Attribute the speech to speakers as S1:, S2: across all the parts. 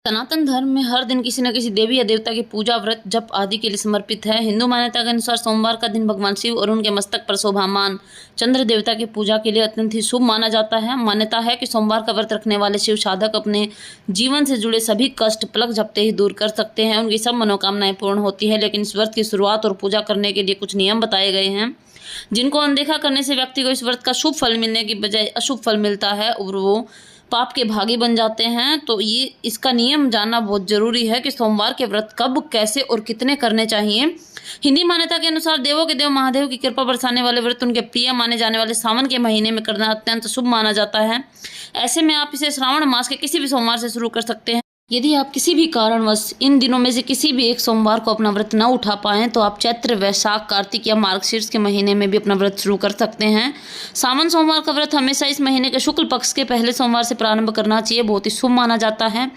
S1: सनातन धर्म में हर दिन किसी न किसी देवी या देवता की पूजा, व्रत, जप आदि के लिए समर्पित है। हिंदू मान्यता के अनुसार सोमवार का दिन भगवान शिव और उनके मस्तक पर शोभामान चंद्र देवता की पूजा के लिए अत्यंत ही शुभ माना जाता है। मान्यता है कि सोमवार का व्रत रखने वाले शिव साधक अपने जीवन से जुड़े सभी कष्ट पलक झपकते ही दूर कर सकते हैं। उनकी सब मनोकामनाएं पूर्ण होती है। लेकिन इस व्रत की शुरुआत और पूजा करने के लिए कुछ नियम बताए गए हैं, जिनको अनदेखा करने से व्यक्ति को इस व्रत का शुभ फल मिलने की बजाय अशुभ फल मिलता है और वो पाप के भागी बन जाते हैं। तो ये इसका नियम जानना बहुत जरूरी है कि सोमवार के व्रत कब, कैसे और कितने करने चाहिए। हिंदी मान्यता के अनुसार देवों के देव महादेव की कृपा बरसाने वाले व्रत उनके प्रिय माने जाने वाले सावन के महीने में करना अत्यंत शुभ माना जाता है। ऐसे में आप इसे श्रावण मास के किसी भी सोमवार से शुरू कर सकते हैं। यदि आप किसी भी कारणवश इन दिनों में से किसी भी एक सोमवार को अपना व्रत न उठा पाएं तो आप चैत्र, वैशाख, कार्तिक या मार्गशीर्ष के महीने में भी अपना व्रत शुरू कर सकते हैं। सावन सोमवार का व्रत हमेशा इस महीने के शुक्ल पक्ष के पहले सोमवार से प्रारंभ करना चाहिए, बहुत ही शुभ माना जाता है।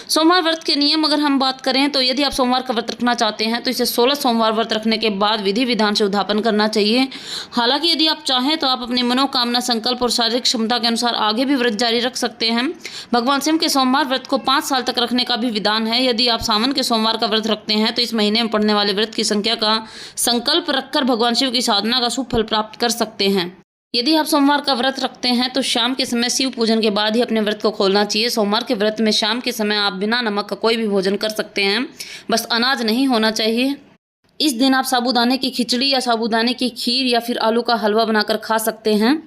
S1: सोमवार व्रत के नियम अगर हम बात करें तो यदि आप सोमवार का व्रत रखना चाहते हैं तो इसे 16 सोमवार व्रत रखने के बाद विधि विधान से उद्यापन करना चाहिए। हालांकि यदि आप चाहें तो आप अपनी मनोकामना, संकल्प और शारीरिक क्षमता के अनुसार आगे भी व्रत जारी रख सकते हैं। भगवान शिव के सोमवार व्रत को 5 साल तक रखने का भी विधान है। यदि आप सावन के सोमवार का व्रत रखते हैं तो इस महीने में पड़ने वाले व्रत की संख्या का संकल्प रखकर भगवान शिव की साधना का शुभ फल प्राप्त कर सकते हैं। यदि आप सोमवार का व्रत रखते हैं तो शाम के समय शिव पूजन के बाद ही अपने व्रत को खोलना चाहिए। सोमवार के व्रत में शाम के समय आप बिना नमक का कोई भी भोजन कर सकते हैं, बस अनाज नहीं होना चाहिए। इस दिन आप साबूदाने की खिचड़ी या साबूदाने की खीर या फिर आलू का हलवा बनाकर खा सकते हैं।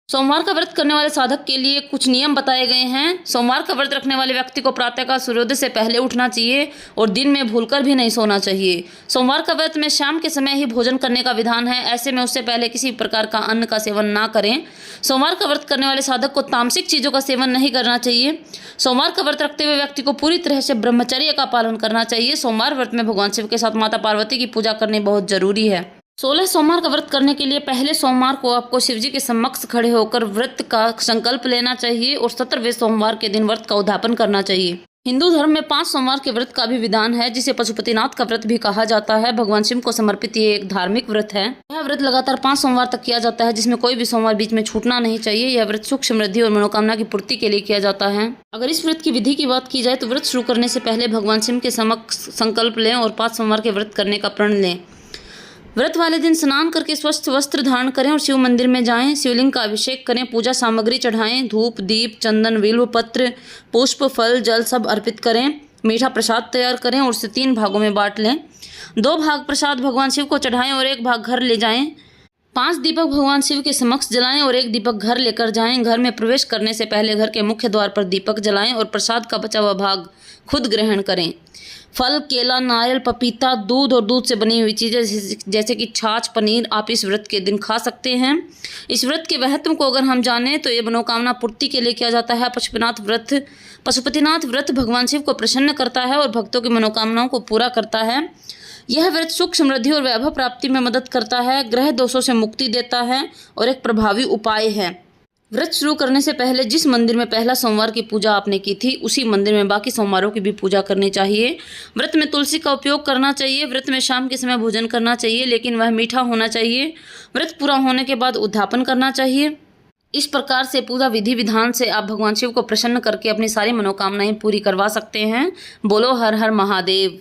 S1: सोमवार का व्रत करने वाले साधक के लिए कुछ नियम बताए गए हैं। सोमवार का व्रत रखने वाले व्यक्ति को प्रातःकाल सूर्योदय से पहले उठना चाहिए और दिन में भूलकर भी नहीं सोना चाहिए। सोमवार का व्रत में शाम के समय ही भोजन करने का विधान है। ऐसे में उससे पहले किसी प्रकार का अन्न का सेवन ना करें। सोमवार का व्रत करने वाले साधक को तामसिक चीज़ों का सेवन नहीं करना चाहिए। सोमवार का व्रत रखते हुए व्यक्ति को पूरी तरह से ब्रह्मचर्य का पालन करना चाहिए। सोमवार व्रत में भगवान शिव के साथ माता पार्वती की पूजा करनी बहुत जरूरी है। 16 सोमवार का व्रत करने के लिए पहले सोमवार को आपको शिवजी के समक्ष खड़े होकर व्रत का संकल्प लेना चाहिए और 17वें सोमवार के दिन व्रत का उद्यापन करना चाहिए। हिंदू धर्म में 5 सोमवार के व्रत का भी विधान है, जिसे पशुपतिनाथ का व्रत भी कहा जाता है। भगवान शिव को समर्पित ये एक धार्मिक व्रत है। यह व्रत लगातार 5 सोमवार तक किया जाता है, जिसमें कोई भी सोमवार बीच में छूटना नहीं चाहिए। यह व्रत सुख, समृद्धि और मनोकामना की पूर्ति के लिए किया जाता है। अगर इस व्रत की विधि की बात की जाए तो व्रत शुरू करने से पहले भगवान शिव के समक्ष संकल्प लें और 5 सोमवार के व्रत करने का प्रण लें। व्रत वाले दिन स्नान करके स्वस्थ वस्त्र धारण करें और शिव मंदिर में जाएं। शिवलिंग का अभिषेक करें, पूजा सामग्री चढ़ाएं, धूप, दीप, चंदन, बिल्व पत्र, पुष्प, फल, जल सब अर्पित करें। मीठा प्रसाद तैयार करें और उसे 3 भागों में बांट लें। 2 भाग प्रसाद भगवान शिव को चढ़ाएं और 1 भाग घर ले जाएं। 5 दीपक भगवान शिव के समक्ष जलाएं और 1 दीपक घर लेकर जाएं। घर में प्रवेश करने से पहले घर के मुख्य द्वार पर दीपक जलाएं और प्रसाद का बचा हुआ भाग खुद ग्रहण करें। फल, केला, नारियल, पपीता, दूध और दूध से बनी हुई चीज़ें जैसे कि छाछ, पनीर आप इस व्रत के दिन खा सकते हैं। इस व्रत के महत्व को अगर हम जानें तो ये मनोकामना पूर्ति के लिए किया जाता है। पशुपतिनाथ व्रत भगवान शिव को प्रसन्न करता है और भक्तों की मनोकामनाओं को पूरा करता है। यह व्रत सुख, समृद्धि और वैभव प्राप्ति में मदद करता है, ग्रह दोषों से मुक्ति देता है और एक प्रभावी उपाय है। व्रत शुरू करने से पहले जिस मंदिर में पहला सोमवार की पूजा आपने की थी उसी मंदिर में बाकी सोमवारों की भी पूजा करनी चाहिए। व्रत में तुलसी का उपयोग करना चाहिए। व्रत में शाम के समय भोजन करना चाहिए, लेकिन वह मीठा होना चाहिए। व्रत पूरा होने के बाद उद्यापन करना चाहिए। इस प्रकार से पूरा विधि विधान से आप भगवान शिव को प्रसन्न करके अपनी सारी मनोकामनाएं पूरी करवा सकते हैं। बोलो हर हर महादेव।